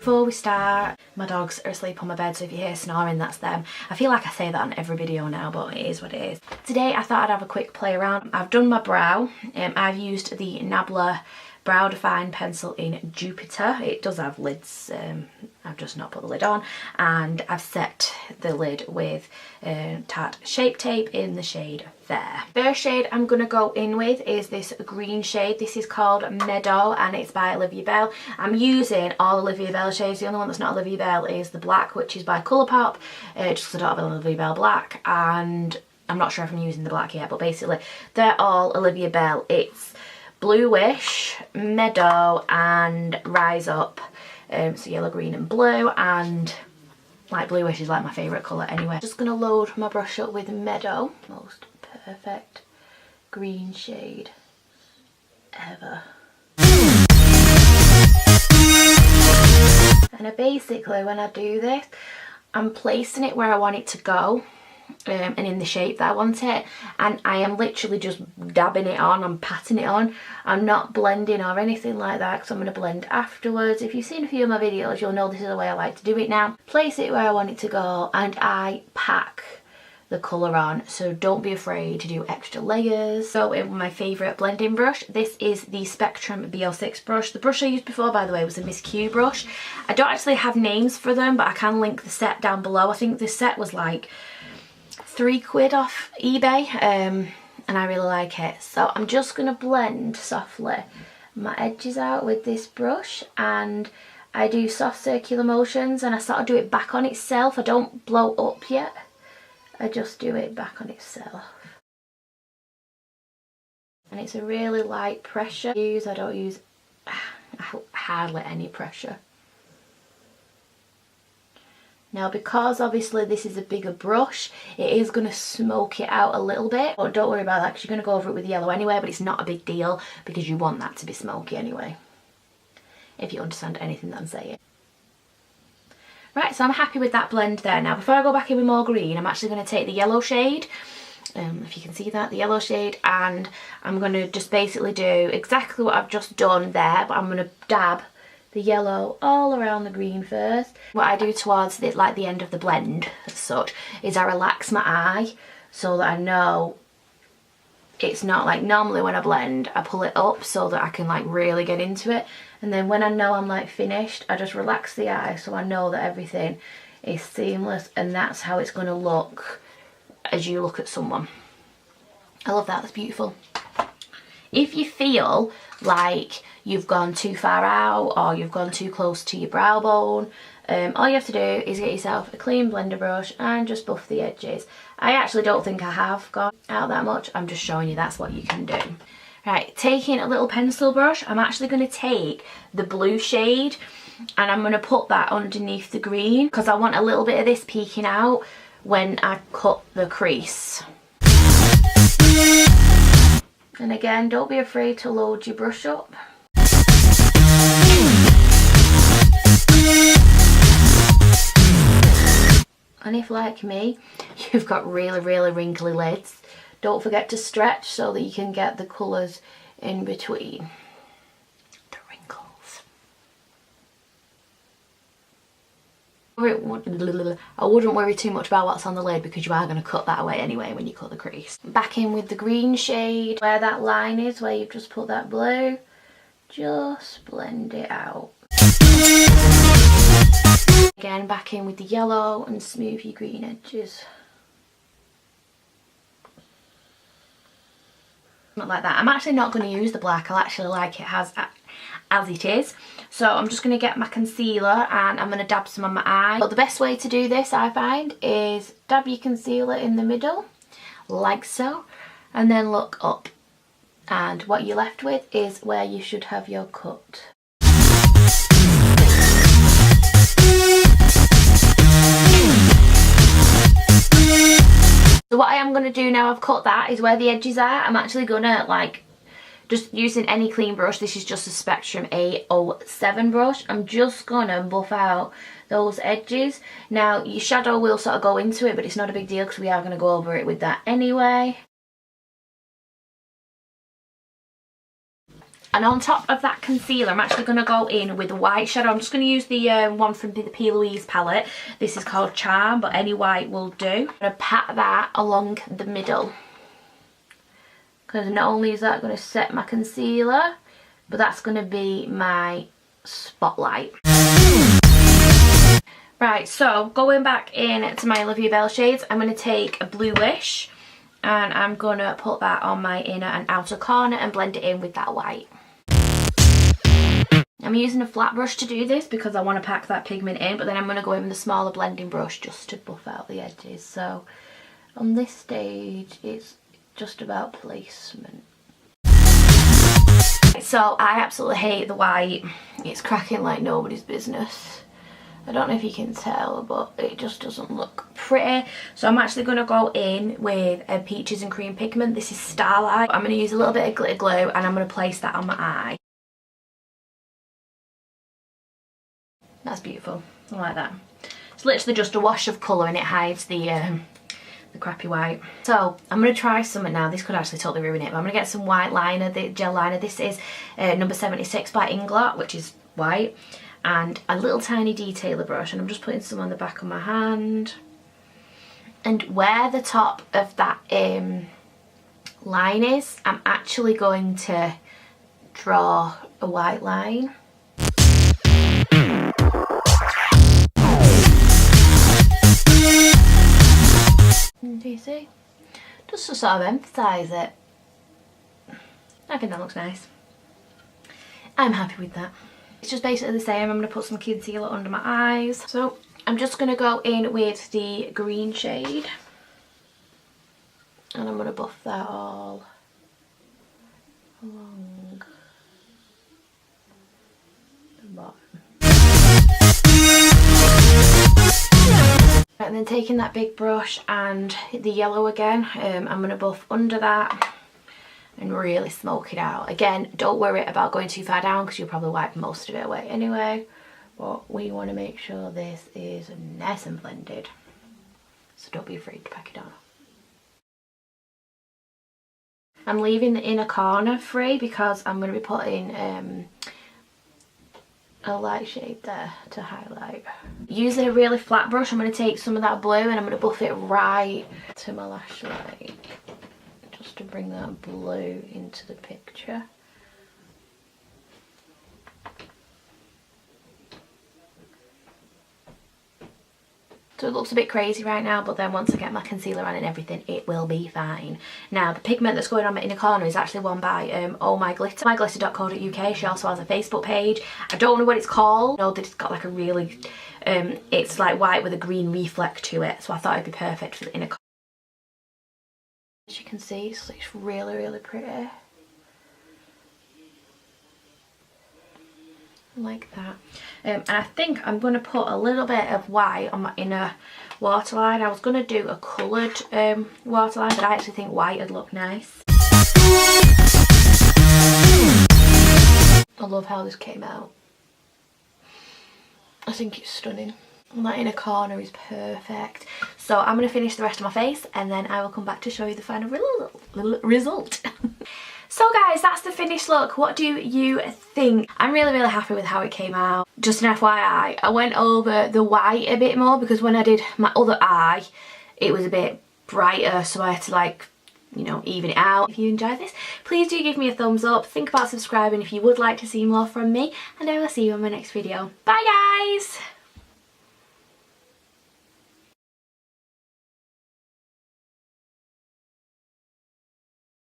Before we start, my dogs are asleep on my bed, so if you hear snoring, that's them. I feel like I say that on every video now, but it is what it is. Today I thought I'd have a quick play around. I've done my brow. I've used the Nabla Brow Define pencil in Jupiter. It does have lids, I've just not put the lid on, and I've set the lid with Tarte Shape Tape in the shade Fair. First shade I'm going to go in with is this green shade. This is called Meadow and it's by Olivia Belle. I'm using all Olivia Belle shades. The only one that's not Olivia Belle is the black, which is by Colourpop, just because I don't have an Olivia Belle black, and I'm not sure if I'm using the black yet, but basically they're all Olivia Belle. It's Bluish, Meadow and Rise Up, so yellow, green and blue, and like bluish is like my favourite colour anyway. Just going to load my brush up with Meadow, most perfect green shade ever. And basically when I do this, I'm placing it where I want it to go. And in the shape that I want it, and I am literally just dabbing it on, I'm patting it on. I'm not blending or anything like that because I'm going to blend afterwards. If you've seen a few of my videos, you'll know this is the way I like to do it now. Place it where I want it to go and I pack the colour on, so don't be afraid to do extra layers. So in my favourite blending brush, this is the Spectrum B06 brush. The brush I used before, by the way, was a Miss Q brush. I don't actually have names for them, but I can link the set down below. I think this set was like £3 off eBay, and I really like it. So I'm just going to blend softly my edges out with this brush, and I do soft circular motions and I sort of do it back on itself. I don't blow up yet, I just do it back on itself. And it's a really light pressure I don't use hardly any pressure. Now because obviously this is a bigger brush, it is going to smoke it out a little bit, but don't worry about that because you're going to go over it with yellow anyway, but it's not a big deal because you want that to be smoky anyway, if you understand anything that I'm saying. Right, so I'm happy with that blend there. Now before I go back in with more green, I'm actually going to take the yellow shade, if you can see that, the yellow shade, and I'm going to just basically do exactly what I've just done there, but I'm going to dab the yellow all around the green first. What I do towards the, like the end of the blend as such, is I relax my eye so that I know it's not like normally when I blend I pull it up so that I can like really get into it, and then when I know I'm like finished I just relax the eye so I know that everything is seamless, and that's how it's going to look as you look at someone. I love that, that's beautiful. If you feel like you've gone too far out or you've gone too close to your brow bone, all you have to do is get yourself a clean blender brush and just buff the edges. I actually don't think I have gone out that much, I'm just showing you that's what you can do. Right, taking a little pencil brush, I'm actually going to take the blue shade and I'm going to put that underneath the green because I want a little bit of this peeking out when I cut the crease. And again, don't be afraid to load your brush up. And if like me, you've got really wrinkly lids, don't forget to stretch so that you can get the colours in between the wrinkles. I wouldn't worry too much about what's on the lid because you are going to cut that away anyway when you cut the crease. Back in with the green shade, where that line is, where you've just put that blue, just blend it out. Again, back in with the yellow and smooth your green edges. Not like that. I'm actually not going to use the black, I actually like it as it is. So I'm just going to get my concealer and I'm going to dab some on my eye. But the best way to do this, I find, is dab your concealer in the middle, like so, and then look up. And what you're left with is where you should have your cut. So what I am going to do now I've cut that is where the edges are, I'm actually going to like just using any clean brush. This is just a Spectrum A07 brush. I'm just gonna buff out those edges. Now your shadow will sort of go into it, but it's not a big deal because we are going to go over it with that anyway. And on top of that concealer, I'm actually going to go in with a white shadow. I'm just going to use the one from the P. Louise palette. This is called Charm, but any white will do. I'm going to pat that along the middle. Because not only is that going to set my concealer, but that's going to be my spotlight. Right, so going back in to my Olivia Belle shades, I'm going to take a bluish and I'm going to put that on my inner and outer corner and blend it in with that white. I'm using a flat brush to do this because I want to pack that pigment in, but then I'm going to go in with a smaller blending brush just to buff out the edges. So on this stage, it's just about placement. So I absolutely hate the white. It's cracking like nobody's business. I don't know if you can tell, but it just doesn't look pretty. So I'm actually going to go in with a peaches and cream pigment. This is Starlight. I'm going to use a little bit of glitter glue and I'm going to place that on my eye. That's beautiful. I like that. It's literally just a wash of colour and it hides the crappy white. So I'm going to try something now. This could actually totally ruin it, but I'm going to get some white liner, the gel liner. This is number 76 by Inglot, which is white, and a little tiny detailer brush, and I'm just putting some on the back of my hand. And where the top of that line is, I'm actually going to draw a white line. Do you see? Just to sort of emphasise it. I think that looks nice. I'm happy with that. It's just basically the same. I'm going to put some concealer under my eyes. So I'm just going to go in with the green shade. And I'm going to buff that all along the bottom. And then taking that big brush and the yellow again, I'm going to buff under that and really smoke it out. Again, don't worry about going too far down because you'll probably wipe most of it away anyway. But we want to make sure this is nice and blended. So don't be afraid to pack it on. I'm leaving the inner corner free because I'm going to be putting a light shade there to highlight. Using a really flat brush, I'm going to take some of that blue and I'm going to buff it right to my lash line, just to bring that blue into the picture. So it looks a bit crazy right now, but then once I get my concealer on and everything, it will be fine. Now, the pigment that's going on my inner corner is actually one by Oh My Glitter, myglitter.co.uk. She also has a Facebook page. I don't know what it's called. I know that it's got like a really, it's like white with a green reflect to it. So I thought it'd be perfect for the inner corner. As you can see, it's really, really pretty. Like that. And I think I'm going to put a little bit of white on my inner waterline. I was going to do a coloured waterline, but I actually think white would look nice. I love how this came out. I think it's stunning. And that inner corner is perfect. So I'm going to finish the rest of my face and then I will come back to show you the final result. So guys, that's the finished look. What do you think? I'm really, really happy with how it came out. Just an FYI, I went over the white a bit more because when I did my other eye, it was a bit brighter, so I had to like, you know, even it out. If you enjoyed this, please do give me a thumbs up. Think about subscribing if you would like to see more from me, and I will see you in my next video. Bye guys!